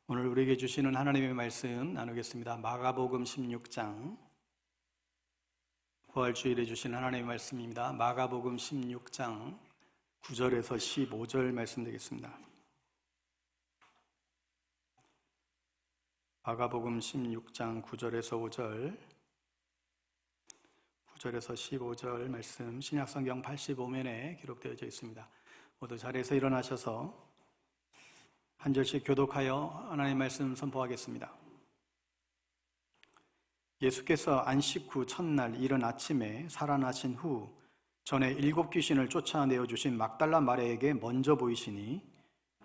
오늘 우리에게 주시는 하나님의 말씀 나누겠습니다. 마가복음 16장, 부활주일에 주신 하나님의 말씀입니다. 마가복음 16장 9절에서 15절 말씀 되겠습니다. 마가복음 16장 9절에서 5절, 9절에서 15절 말씀 신약성경 85면에 기록되어 있습니다. 모두 자리에서 일어나셔서 한 절씩 교독하여 하나님의 말씀 선포하겠습니다. 예수께서 안식 후 첫날 이른 아침에 살아나신 후 전에 7 귀신을 쫓아내어 주신 막달라 마리아에게 먼저 보이시니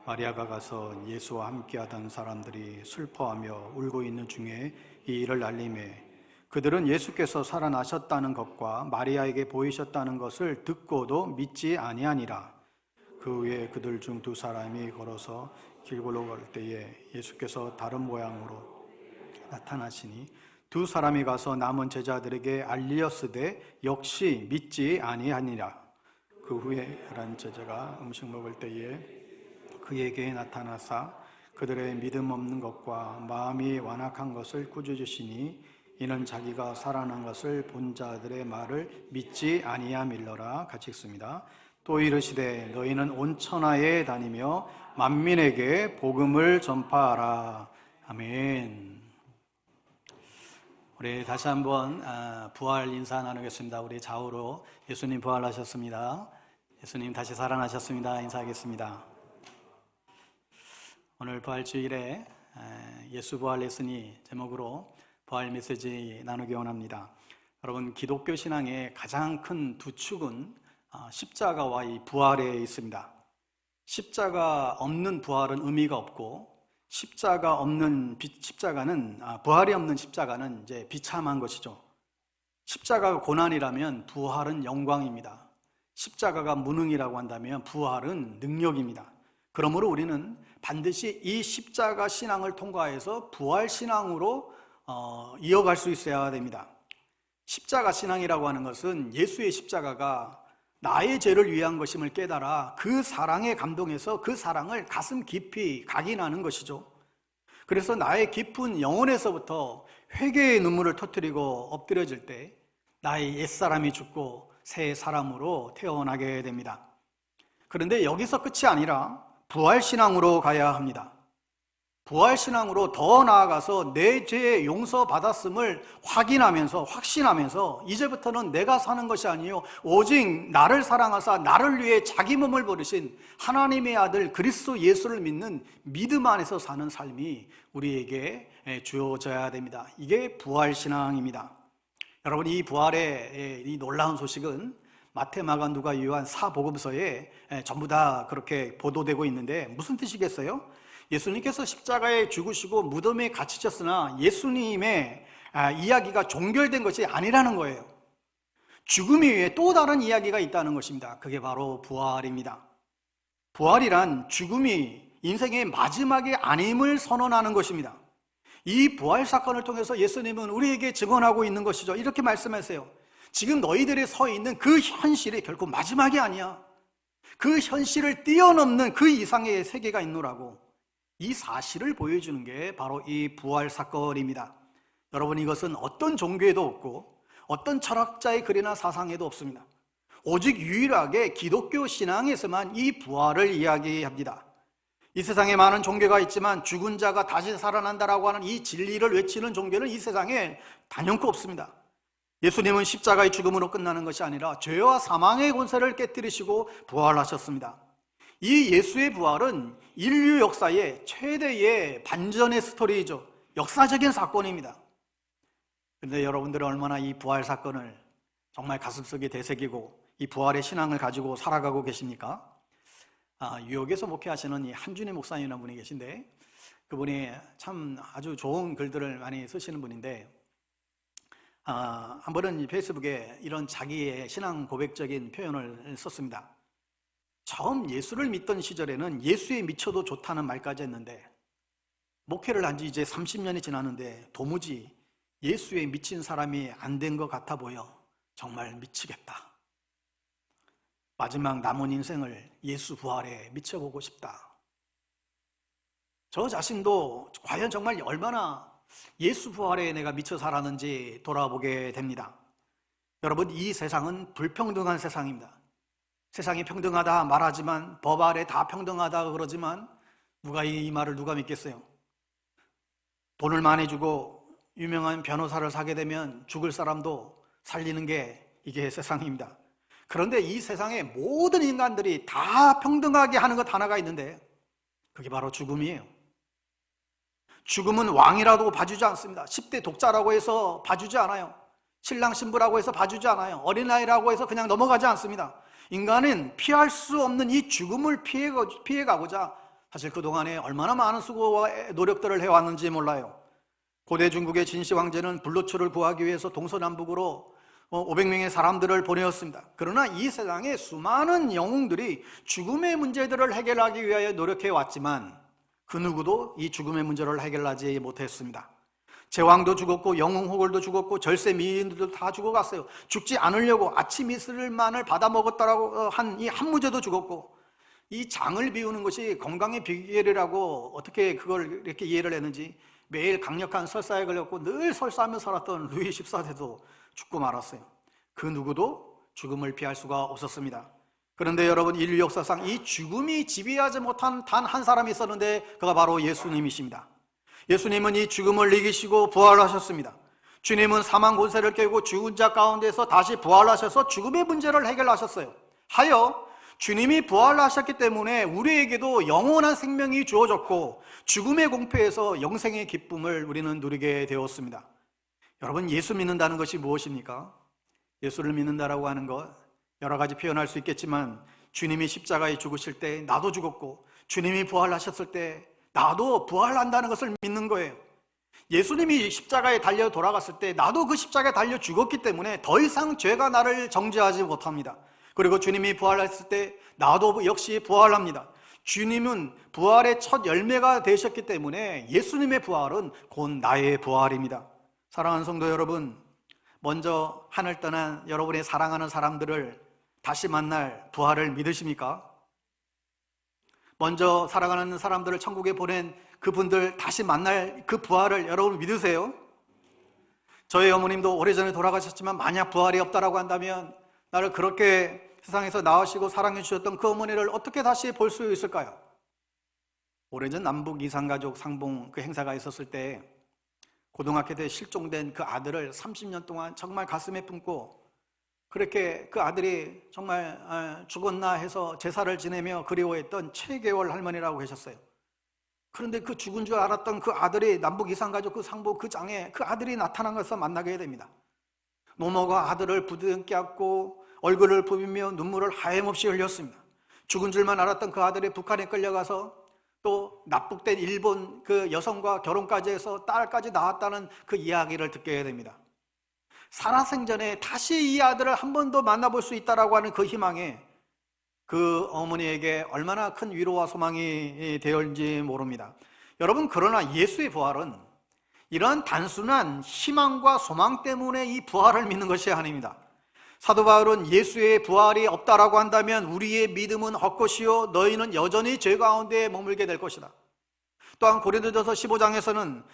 마리아가 가서 예수와 함께하던 사람들이 슬퍼하며 울고 있는 중에 이 일을 알리매 그들은 예수께서 살아나셨다는 것과 마리아에게 보이셨다는 것을 듣고도 믿지 아니하니라. 그 후에 그들 중 2 사람이 걸어서 길고로 갈 때에 예수께서 다른 모양으로 나타나시니 2 사람이 가서 남은 제자들에게 알리었으되 역시 믿지 아니하니라. 그 후에 11 제자가 음식 먹을 때에 그에게 나타나사 그들의 믿음 없는 것과 마음이 완악한 것을 꾸짖으시니 이는 자기가 살아난 것을 본 자들의 말을 믿지 아니함일러라. 같이 읽습니다. 또 이르시되 너희는 온 천하에 다니며 만민에게 복음을 전파하라. 아멘. 우리 다시 한번 부활 인사 나누겠습니다. 우리 좌우로 예수님 부활하셨습니다. 예수님 다시 살아나셨습니다. 인사하겠습니다. 오늘 부활주일에 예수 부활했으니 제목으로 부활 메시지 나누기 원합니다. 여러분, 기독교 신앙의 가장 큰 2 축은 십자가와 이 부활에 있습니다. 십자가 없는 부활은 의미가 없고 십자가는 부활이 없는 십자가는 이제 비참한 것이죠. 십자가가 고난이라면 부활은 영광입니다. 십자가가 무능이라고 한다면 부활은 능력입니다. 그러므로 우리는 반드시 이 십자가 신앙을 통과해서 부활 신앙으로 이어갈 수 있어야 됩니다. 십자가 신앙이라고 하는 것은 예수의 십자가가 나의 죄를 위한 것임을 깨달아 그 사랑에 감동해서 그 사랑을 가슴 깊이 각인하는 것이죠. 그래서 나의 깊은 영혼에서부터 회개의 눈물을 터뜨리고 엎드려질 때 나의 옛사람이 죽고 새 사람으로 태어나게 됩니다. 그런데 여기서 끝이 아니라 부활신앙으로 가야 합니다. 부활신앙으로 더 나아가서 내 죄의 용서받았음을 확신하면서 이제부터는 내가 사는 것이 아니요 오직 나를 사랑하사 나를 위해 자기 몸을 버리신 하나님의 아들 그리스도 예수를 믿는 믿음 안에서 사는 삶이 우리에게 주어져야 됩니다. 이게 부활신앙입니다. 여러분, 이 부활의 이 놀라운 소식은 마태, 마가, 누가, 요한 4복음서에 전부 다 그렇게 보도되고 있는데 무슨 뜻이겠어요? 예수님께서 십자가에 죽으시고 무덤에 갇히셨으나 예수님의 이야기가 종결된 것이 아니라는 거예요. 죽음 이외에 또 다른 이야기가 있다는 것입니다. 그게 바로 부활입니다. 부활이란 죽음이 인생의 마지막이 아님을 선언하는 것입니다. 이 부활 사건을 통해서 예수님은 우리에게 증언하고 있는 것이죠. 이렇게 말씀하세요. 지금 너희들이 서 있는 그 현실이 결코 마지막이 아니야. 그 현실을 뛰어넘는 그 이상의 세계가 있노라고. 이 사실을 보여주는 게 바로 이 부활 사건입니다. 여러분, 이것은 어떤 종교에도 없고 어떤 철학자의 글이나 사상에도 없습니다. 오직 유일하게 기독교 신앙에서만 이 부활을 이야기합니다. 이 세상에 많은 종교가 있지만 죽은 자가 다시 살아난다라고 하는 이 진리를 외치는 종교는 이 세상에 단연코 없습니다. 예수님은 십자가의 죽음으로 끝나는 것이 아니라 죄와 사망의 권세를 깨뜨리시고 부활하셨습니다. 이 예수의 부활은 인류 역사의 최대의 반전의 스토리이죠. 역사적인 사건입니다. 그런데 여러분들은 얼마나 이 부활 사건을 정말 가슴속에 되새기고 이 부활의 신앙을 가지고 살아가고 계십니까? 뉴욕에서 목회하시는 이 한준희 목사님이라는 분이 계신데 그분이 참 아주 좋은 글들을 많이 쓰시는 분인데 한 번은 페이스북에 이런 자기의 신앙 고백적인 표현을 썼습니다. 처음 예수를 믿던 시절에는 예수에 미쳐도 좋다는 말까지 했는데 목회를 한 지 이제 30년이 지났는데 도무지 예수에 미친 사람이 안 된 것 같아 보여 정말 미치겠다. 마지막 남은 인생을 예수 부활에 미쳐보고 싶다. 저 자신도 과연 정말 얼마나 예수 부활에 내가 미쳐 살았는지 돌아보게 됩니다. 여러분, 이 세상은 불평등한 세상입니다. 세상이 평등하다 말하지만, 법 아래 다 평등하다 그러지만 누가 이 말을 누가 믿겠어요? 돈을 많이 주고 유명한 변호사를 사게 되면 죽을 사람도 살리는 게 이게 세상입니다. 그런데 이 세상의 모든 인간들이 다 평등하게 하는 것 하나가 있는데 그게 바로 죽음이에요. 죽음은 왕이라도 봐주지 않습니다. 10대 독자라고 해서 봐주지 않아요. 신랑 신부라고 해서 봐주지 않아요. 어린아이라고 해서 그냥 넘어가지 않습니다. 인간은 피할 수 없는 이 죽음을 피해가고자 사실 그동안에 얼마나 많은 수고와 노력들을 해왔는지 몰라요. 고대 중국의 진시 황제는 불로초를 구하기 위해서 동서남북으로 500명의 사람들을 보내었습니다. 그러나 이 세상에 수많은 영웅들이 죽음의 문제들을 해결하기 위하여 노력해왔지만 그 누구도 이 죽음의 문제를 해결하지 못했습니다. 제왕도 죽었고 영웅호걸도 죽었고 절세 미인들도 다 죽어갔어요. 죽지 않으려고 아침 이슬만을 받아먹었다라고 한 이 한무제도 죽었고, 이 장을 비우는 것이 건강의 비결이라고 어떻게 그걸 이렇게 이해를 했는지 매일 강력한 설사에 걸렸고 늘 설사하며 살았던 루이 14세도 죽고 말았어요. 그 누구도 죽음을 피할 수가 없었습니다. 그런데 여러분, 인류 역사상 이 죽음이 지배하지 못한 단 한 사람이 있었는데 그가 바로 예수님이십니다. 예수님은 이 죽음을 이기시고 부활하셨습니다. 주님은 사망 권세를 깨고 죽은 자 가운데서 다시 부활하셔서 죽음의 문제를 해결하셨어요. 하여 주님이 부활하셨기 때문에 우리에게도 영원한 생명이 주어졌고 죽음의 공포에서 영생의 기쁨을 우리는 누리게 되었습니다. 여러분, 예수 믿는다는 것이 무엇입니까? 예수를 믿는다라고 하는 것 여러 가지 표현할 수 있겠지만, 주님이 십자가에 죽으실 때 나도 죽었고 주님이 부활하셨을 때 나도 부활한다는 것을 믿는 거예요. 예수님이 십자가에 달려 돌아갔을 때 나도 그 십자가에 달려 죽었기 때문에 더 이상 죄가 나를 정죄하지 못합니다. 그리고 주님이 부활했을 때 나도 역시 부활합니다. 주님은 부활의 첫 열매가 되셨기 때문에 예수님의 부활은 곧 나의 부활입니다. 사랑하는 성도 여러분, 먼저 하늘 떠난 여러분의 사랑하는 사람들을 다시 만날 부활을 믿으십니까? 먼저 사랑하는 사람들을 천국에 보낸 그분들 다시 만날 그 부활을 여러분 믿으세요? 저희 어머님도 오래전에 돌아가셨지만 만약 부활이 없다라고 한다면 나를 그렇게 세상에서 낳으시고 사랑해 주셨던 그 어머니를 어떻게 다시 볼 수 있을까요? 오래전 남북 이산가족 상봉 그 행사가 있었을 때 고등학교 때 실종된 그 아들을 30년 동안 정말 가슴에 품고 그렇게 그 아들이 정말 죽었나 해서 제사를 지내며 그리워했던 최계월 할머니라고 계셨어요. 그런데 그 죽은 줄 알았던 그 아들이 남북 이산가족 그 상봉 그 장에 그 아들이 나타난 것을 만나게 됩니다. 노모가 아들을 부둥켜 안고 얼굴을 부비며 눈물을 하염없이 흘렸습니다. 죽은 줄만 알았던 그 아들이 북한에 끌려가서 또 납북된 일본 그 여성과 결혼까지 해서 딸까지 낳았다는 그 이야기를 듣게 됩니다. 살아생전에 다시 이 아들을 한 번 더 만나볼 수 있다라고 하는 그 희망에 그 어머니에게 얼마나 큰 위로와 소망이 되었는지 모릅니다. 여러분, 그러나 예수의 부활은 이러한 단순한 희망과 소망 때문에 이 부활을 믿는 것이 아닙니다. 사도 바울은 예수의 부활이 없다라고 한다면 우리의 믿음은 헛것이요 너희는 여전히 죄 가운데 머물게 될 것이다. 또한 고린도전서 15장에서는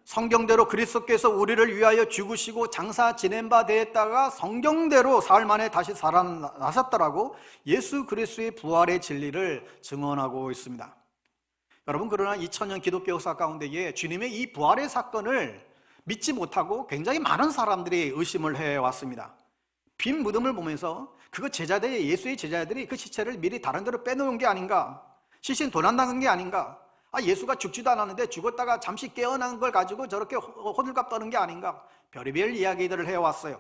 성경대로 그리스도께서 우리를 위하여 죽으시고 장사 지낸 바 되었다가 성경대로 사흘 만에 다시 살아나셨다라고 예수 그리스도의 부활의 진리를 증언하고 있습니다. 여러분, 그러나 2000년 기독교 역사 가운데에 주님의 이 부활의 사건을 믿지 못하고 굉장히 많은 사람들이 의심을 해왔습니다. 빈 무덤을 보면서 그거 제자들이, 예수의 제자들이 그 시체를 미리 다른 데로 빼놓은 게 아닌가, 시신 도난당한 게 아닌가, 예수가 죽지도 않았는데 죽었다가 잠시 깨어난 걸 가지고 저렇게 호들갑 떠는 게 아닌가, 별의별 이야기들을 해왔어요.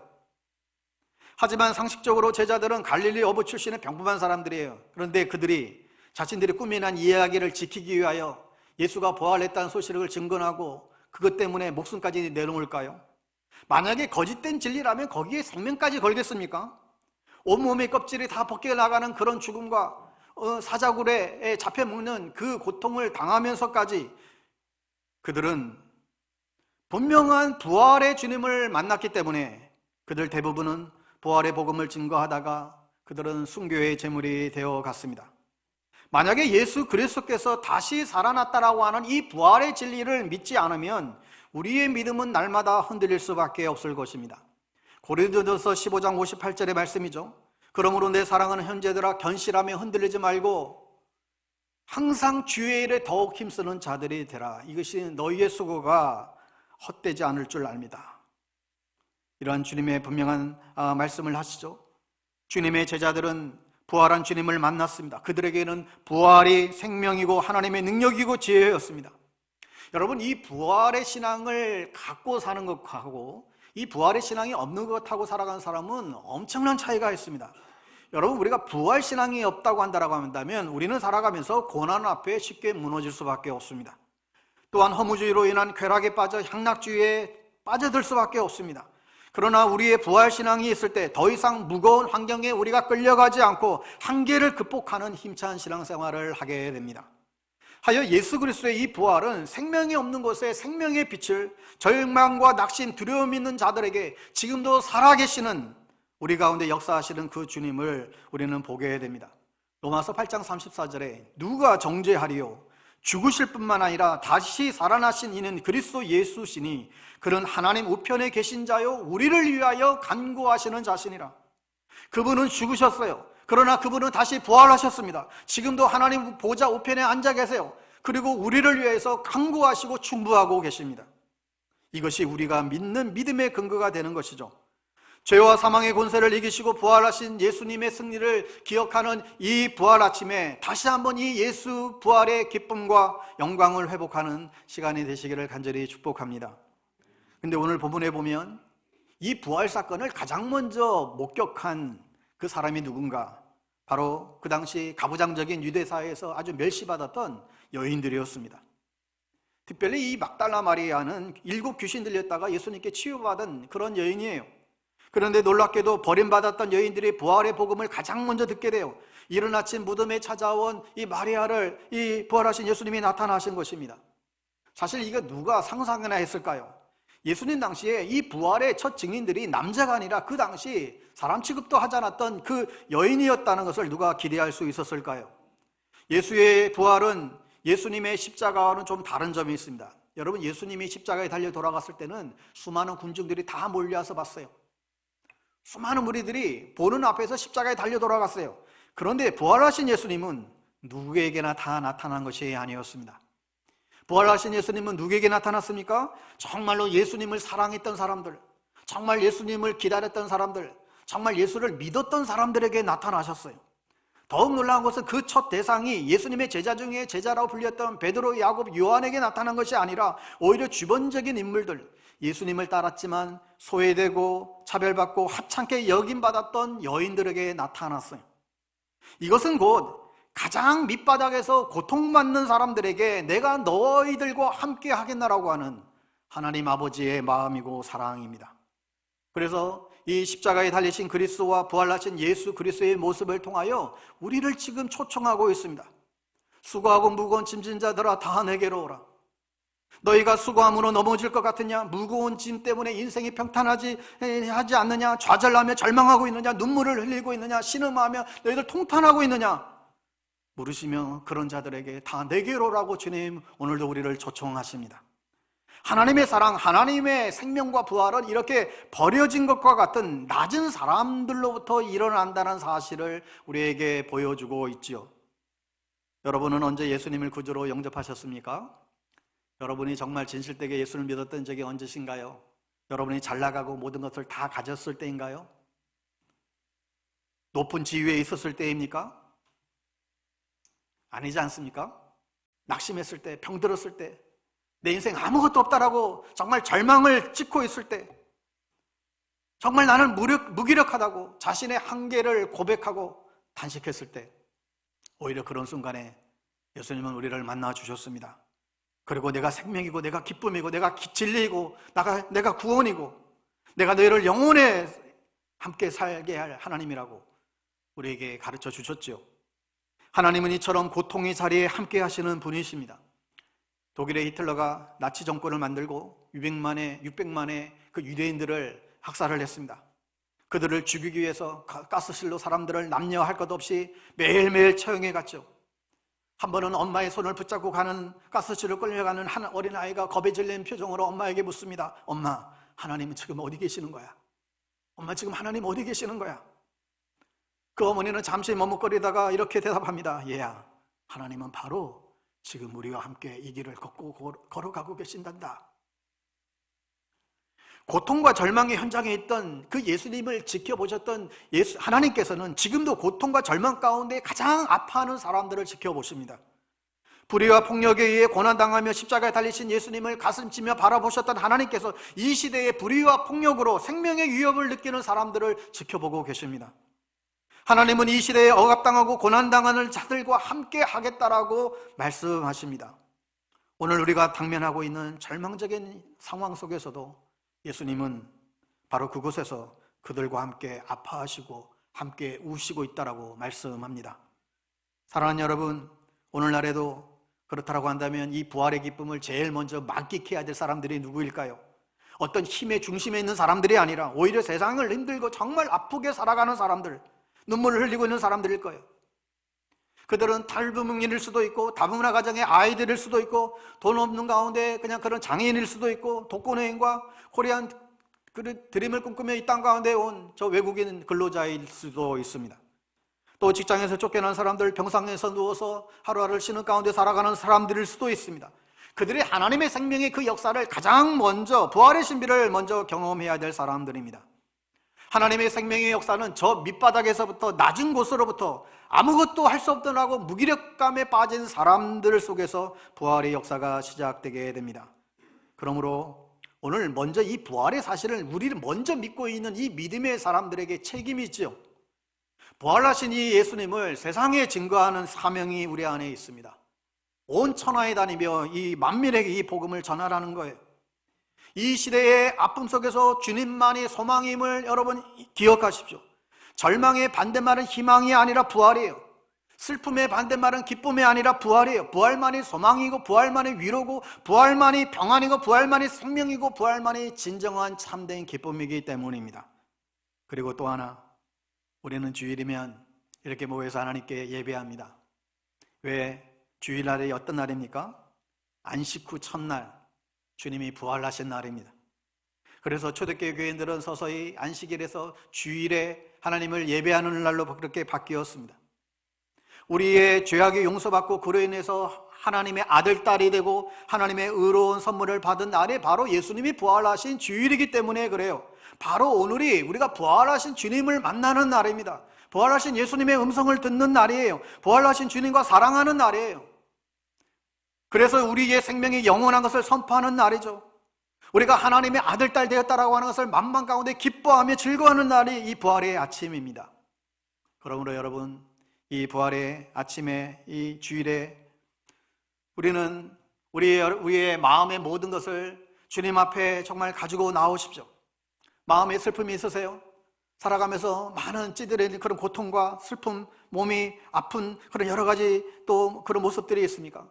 하지만 상식적으로 제자들은 갈릴리 어부 출신의 평범한 사람들이에요. 그런데 그들이 자신들이 꾸며낸 이야기를 지키기 위하여 예수가 부활했다는 소식을 증거하고 그것 때문에 목숨까지 내놓을까요? 만약에 거짓된 진리라면 거기에 생명까지 걸겠습니까? 온몸의 껍질이 다 벗겨 나가는 그런 죽음과 사자굴에 잡혀 먹는 그 고통을 당하면서까지 그들은 분명한 부활의 주님을 만났기 때문에 그들 대부분은 부활의 복음을 증거하다가 그들은 순교의 제물이 되어 갔습니다. 만약에 예수 그리스도께서 다시 살아났다라고 하는 이 부활의 진리를 믿지 않으면 우리의 믿음은 날마다 흔들릴 수밖에 없을 것입니다. 고린도전서 15장 58절의 말씀이죠. 그러므로 내 사랑하는 형제들아, 견실하며 흔들리지 말고 항상 주의 일에 더욱 힘쓰는 자들이 되라. 이것이 너희의 수고가 헛되지 않을 줄 압니다. 이러한 주님의 분명한 말씀을 하시죠. 주님의 제자들은 부활한 주님을 만났습니다. 그들에게는 부활이 생명이고 하나님의 능력이고 지혜였습니다. 여러분, 이 부활의 신앙을 갖고 사는 것하고 이 부활의 신앙이 없는 것하고 살아가는 사람은 엄청난 차이가 있습니다. 여러분, 우리가 부활 신앙이 없다고 한다고 한다면 우리는 살아가면서 고난 앞에 쉽게 무너질 수밖에 없습니다. 또한 허무주의로 인한 쾌락에 빠져 향락주의에 빠져들 수밖에 없습니다. 그러나 우리의 부활 신앙이 있을 때 더 이상 무거운 환경에 우리가 끌려가지 않고 한계를 극복하는 힘찬 신앙생활을 하게 됩니다. 하여 예수 그리스도의 이 부활은 생명이 없는 곳에 생명의 빛을, 절망과 낙심, 두려움 있는 자들에게 지금도 살아계시는 우리 가운데 역사하시는 그 주님을 우리는 보게 됩니다. 로마서 8장 34절에 누가 정죄하리요? 죽으실 뿐만 아니라 다시 살아나신 이는 그리스도 예수시니 그는 하나님 우편에 계신 자요 우리를 위하여 간구하시는 자신이라. 그분은 죽으셨어요. 그러나 그분은 다시 부활하셨습니다. 지금도 하나님 보좌 우편에 앉아 계세요. 그리고 우리를 위해서 간구하시고 충부하고 계십니다. 이것이 우리가 믿는 믿음의 근거가 되는 것이죠. 죄와 사망의 권세를 이기시고 부활하신 예수님의 승리를 기억하는 이 부활 아침에 다시 한번 이 예수 부활의 기쁨과 영광을 회복하는 시간이 되시기를 간절히 축복합니다. 근데 오늘 본문에 보면 이 부활 사건을 가장 먼저 목격한 그 사람이 누군가? 바로 그 당시 가부장적인 유대 사회에서 아주 멸시받았던 여인들이었습니다. 특별히 이 막달라 마리아는 7 귀신 들렸다가 예수님께 치유받은 그런 여인이에요. 그런데 놀랍게도 버림받았던 여인들이 부활의 복음을 가장 먼저 듣게 돼요. 이른 아침 무덤에 찾아온 이 마리아를 이 부활하신 예수님이 나타나신 것입니다. 사실 이거 누가 상상이나 했을까요? 예수님 당시에 이 부활의 첫 증인들이 남자가 아니라 그 당시 사람 취급도 하지 않았던 그 여인이었다는 것을 누가 기대할 수 있었을까요? 예수의 부활은 예수님의 십자가와는 좀 다른 점이 있습니다. 여러분, 예수님이 십자가에 달려 돌아갔을 때는 수많은 군중들이 다 몰려와서 봤어요. 수많은 무리들이 보는 앞에서 십자가에 달려 돌아갔어요. 그런데 부활하신 예수님은 누구에게나 다 나타난 것이 아니었습니다. 부활하신 예수님은 누구에게 나타났습니까? 정말로 예수님을 사랑했던 사람들, 정말 예수님을 기다렸던 사람들, 정말 예수를 믿었던 사람들에게 나타나셨어요. 더욱 놀라운 것은 그 첫 대상이 예수님의 제자 중에 제자라고 불렸던 베드로, 야곱, 요한에게 나타난 것이 아니라 오히려 주변적인 인물들, 예수님을 따랐지만 소외되고 차별받고 하찮게 여김받았던 여인들에게 나타났어요. 이것은 곧 가장 밑바닥에서 고통받는 사람들에게 내가 너희들과 함께 하겠나라고 하는 하나님 아버지의 마음이고 사랑입니다. 그래서 이 십자가에 달리신 그리스도와 부활하신 예수 그리스도의 모습을 통하여 우리를 지금 초청하고 있습니다. 수고하고 무거운 짐진 자들아 다 내게로 오라. 너희가 수고함으로 넘어질 것 같으냐? 무거운 짐 때문에 인생이 평탄하지 않느냐? 좌절하며 절망하고 있느냐? 눈물을 흘리고 있느냐? 신음하며 너희들 통탄하고 있느냐? 물으시며 그런 자들에게 다 내게로 오라고 주님 오늘도 우리를 초청하십니다. 하나님의 사랑, 하나님의 생명과 부활은 이렇게 버려진 것과 같은 낮은 사람들로부터 일어난다는 사실을 우리에게 보여주고 있지요. 여러분은 언제 예수님을 구주로 영접하셨습니까? 여러분이 정말 진실되게 예수를 믿었던 적이 언제신가요? 여러분이 잘 나가고 모든 것을 다 가졌을 때인가요? 높은 지위에 있었을 때입니까? 아니지 않습니까? 낙심했을 때, 병들었을 때, 내 인생 아무것도 없다라고 정말 절망을 찍고 있을 때, 정말 나는 무기력하다고 자신의 한계를 고백하고 단식했을 때, 오히려 그런 순간에 예수님은 우리를 만나 주셨습니다. 그리고 내가 생명이고 내가 기쁨이고 내가 진리이고 내가 구원이고 내가 너희를 영원에 함께 살게 할 하나님이라고 우리에게 가르쳐 주셨죠. 하나님은 이처럼 고통의 자리에 함께 하시는 분이십니다. 독일의 히틀러가 나치 정권을 만들고 600만의 그 유대인들을 학살을 했습니다. 그들을 죽이기 위해서 가스실로 사람들을 남녀할 것 없이 매일매일 처형해 갔죠. 한 번은 엄마의 손을 붙잡고 가는 가스실로 끌려가는 한 어린아이가 겁에 질린 표정으로 엄마에게 묻습니다. 엄마, 하나님은 지금 어디 계시는 거야? 엄마, 지금 하나님 어디 계시는 거야? 그 어머니는 잠시 머뭇거리다가 이렇게 대답합니다. 얘야, 하나님은 바로 지금 우리와 함께 이 길을 걷고 걸어가고 계신단다. 고통과 절망의 현장에 있던 그 예수님을 지켜보셨던 하나님께서는 지금도 고통과 절망 가운데 가장 아파하는 사람들을 지켜보십니다. 불의와 폭력에 의해 고난당하며 십자가에 달리신 예수님을 가슴치며 바라보셨던 하나님께서 이 시대의 불의와 폭력으로 생명의 위협을 느끼는 사람들을 지켜보고 계십니다. 하나님은 이 시대에 억압당하고 고난당하는 자들과 함께 하겠다라고 말씀하십니다. 오늘 우리가 당면하고 있는 절망적인 상황 속에서도 예수님은 바로 그곳에서 그들과 함께 아파하시고 함께 우시고 있다라고 말씀합니다. 사랑하는 여러분, 오늘날에도 그렇다고 한다면 이 부활의 기쁨을 제일 먼저 만끽해야 될 사람들이 누구일까요? 어떤 힘의 중심에 있는 사람들이 아니라 오히려 세상을 힘들고 정말 아프게 살아가는 사람들, 눈물을 흘리고 있는 사람들일 거예요. 그들은 탈부모일 수도 있고 다문화 가정의 아이들일 수도 있고 돈 없는 가운데 그냥 그런 장애인일 수도 있고 독거노인과 코리안 드림을 꿈꾸며 이 땅 가운데 온 저 외국인 근로자일 수도 있습니다. 또 직장에서 쫓겨난 사람들, 병상에서 누워서 하루하루를 쉬는 가운데 살아가는 사람들일 수도 있습니다. 그들이 하나님의 생명의 그 역사를 가장 먼저, 부활의 신비를 먼저 경험해야 될 사람들입니다. 하나님의 생명의 역사는 저 밑바닥에서부터 낮은 곳으로부터 아무것도 할 수 없더라고 무기력감에 빠진 사람들 속에서 부활의 역사가 시작되게 됩니다. 그러므로 오늘 먼저 이 부활의 사실을 우리를 먼저 믿고 있는 이 믿음의 사람들에게 책임이 있죠. 부활하신 이 예수님을 세상에 증거하는 사명이 우리 안에 있습니다. 온 천하에 다니며 이 만민에게 이 복음을 전하라는 거예요. 이 시대의 아픔 속에서 주님만이 소망임을 여러분 기억하십시오. 절망의 반대말은 희망이 아니라 부활이에요. 슬픔의 반대말은 기쁨이 아니라 부활이에요. 부활만이 소망이고 부활만이 위로고 부활만이 평안이고 부활만이 생명이고 부활만이 진정한 참된 기쁨이기 때문입니다. 그리고 또 하나, 우리는 주일이면 이렇게 모여서 하나님께 예배합니다. 왜? 주일날이 어떤 날입니까? 안식 후 첫날, 주님이 부활하신 날입니다. 그래서 초대교회 교인들은 서서히 안식일에서 주일에 하나님을 예배하는 날로 그렇게 바뀌었습니다. 우리의 죄악이 용서받고 그로 인해서 하나님의 아들, 딸이 되고 하나님의 의로운 선물을 받은 날이 바로 예수님이 부활하신 주일이기 때문에 그래요. 바로 오늘이 우리가 부활하신 주님을 만나는 날입니다. 부활하신 예수님의 음성을 듣는 날이에요. 부활하신 주님과 사랑하는 날이에요. 그래서 우리의 생명이 영원한 것을 선포하는 날이죠. 우리가 하나님의 아들, 딸 되었다라고 하는 것을 만방 가운데 기뻐하며 즐거워하는 날이 이 부활의 아침입니다. 그러므로 여러분, 이 부활의 아침에, 이 주일에 우리는 우리의 마음의 모든 것을 주님 앞에 정말 가지고 나오십시오. 마음에 슬픔이 있으세요? 살아가면서 많은 찌들의 그런 고통과 슬픔, 몸이 아픈 그런 여러 가지 또 그런 모습들이 있습니까?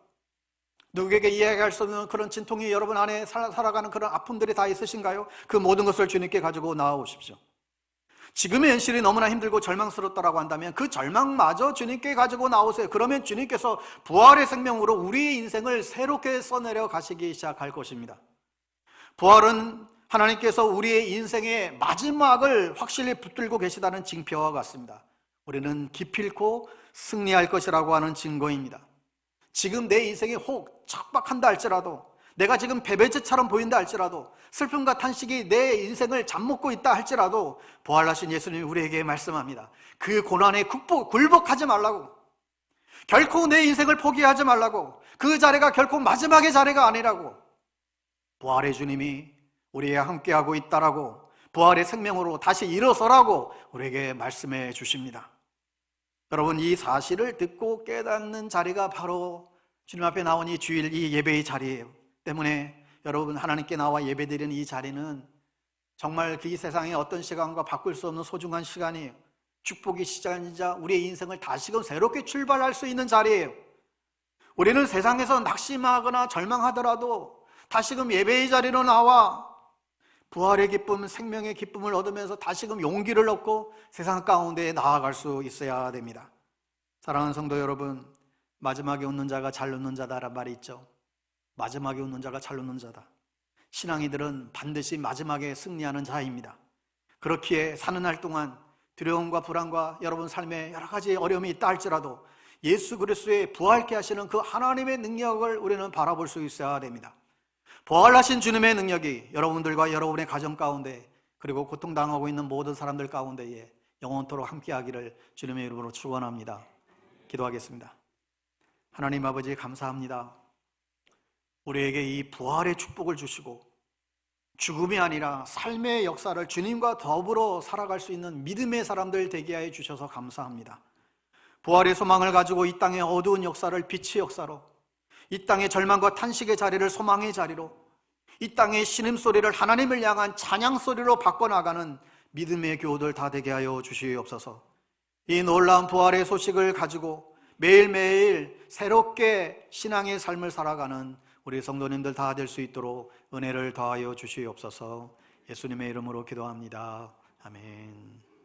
누구에게 이야기할 수 없는 그런 진통이 여러분 안에 살아가는 그런 아픔들이 다 있으신가요? 그 모든 것을 주님께 가지고 나아오십시오. 지금의 현실이 너무나 힘들고 절망스럽다고 한다면 그 절망마저 주님께 가지고 나오세요. 그러면 주님께서 부활의 생명으로 우리의 인생을 새롭게 써내려 가시기 시작할 것입니다. 부활은 하나님께서 우리의 인생의 마지막을 확실히 붙들고 계시다는 징표와 같습니다. 우리는 기필코 승리할 것이라고 하는 증거입니다. 지금 내 인생이 혹 척박한다 할지라도, 내가 지금 패배제처럼 보인다 할지라도, 슬픔과 탄식이 내 인생을 잡먹고 있다 할지라도 부활하신 예수님이 우리에게 말씀합니다. 그 고난에 굴복하지 말라고, 결코 내 인생을 포기하지 말라고, 그 자리가 결코 마지막의 자리가 아니라고, 부활의 주님이 우리와 함께하고 있다라고, 부활의 생명으로 다시 일어서라고 우리에게 말씀해 주십니다. 여러분, 이 사실을 듣고 깨닫는 자리가 바로 주님 앞에 나온 이 주일, 이 예배의 자리예요. 때문에 여러분, 하나님께 나와 예배드리는 이 자리는 정말 이 세상의 어떤 시간과 바꿀 수 없는 소중한 시간이에요. 축복의 시간이자 우리의 인생을 다시금 새롭게 출발할 수 있는 자리예요. 우리는 세상에서 낙심하거나 절망하더라도 다시금 예배의 자리로 나와 부활의 기쁨, 생명의 기쁨을 얻으면서 다시금 용기를 얻고 세상 가운데 나아갈 수 있어야 됩니다. 사랑하는 성도 여러분, 마지막에 웃는 자가 잘 웃는 자다라는 말이 있죠. 마지막에 웃는 자가 잘 웃는 자다. 신앙이들은 반드시 마지막에 승리하는 자입니다. 그렇기에 사는 날 동안 두려움과 불안과 여러분 삶에 여러 가지 어려움이 있다 할지라도 예수 그리스도의 부활케 하시는 그 하나님의 능력을 우리는 바라볼 수 있어야 됩니다. 부활하신 주님의 능력이 여러분들과 여러분의 가정 가운데, 그리고 고통당하고 있는 모든 사람들 가운데에 영원토록 함께하기를 주님의 이름으로 축원합니다. 기도하겠습니다. 하나님 아버지, 감사합니다. 우리에게 이 부활의 축복을 주시고 죽음이 아니라 삶의 역사를 주님과 더불어 살아갈 수 있는 믿음의 사람들 되게 하여 주셔서 감사합니다. 부활의 소망을 가지고 이 땅의 어두운 역사를 빛의 역사로, 이 땅의 절망과 탄식의 자리를 소망의 자리로, 이 땅의 신음소리를 하나님을 향한 찬양소리로 바꿔나가는 믿음의 교우들 다 되게 하여 주시옵소서. 이 놀라운 부활의 소식을 가지고 매일매일 새롭게 신앙의 삶을 살아가는 우리 성도님들 다 될 수 있도록 은혜를 더하여 주시옵소서. 예수님의 이름으로 기도합니다. 아멘.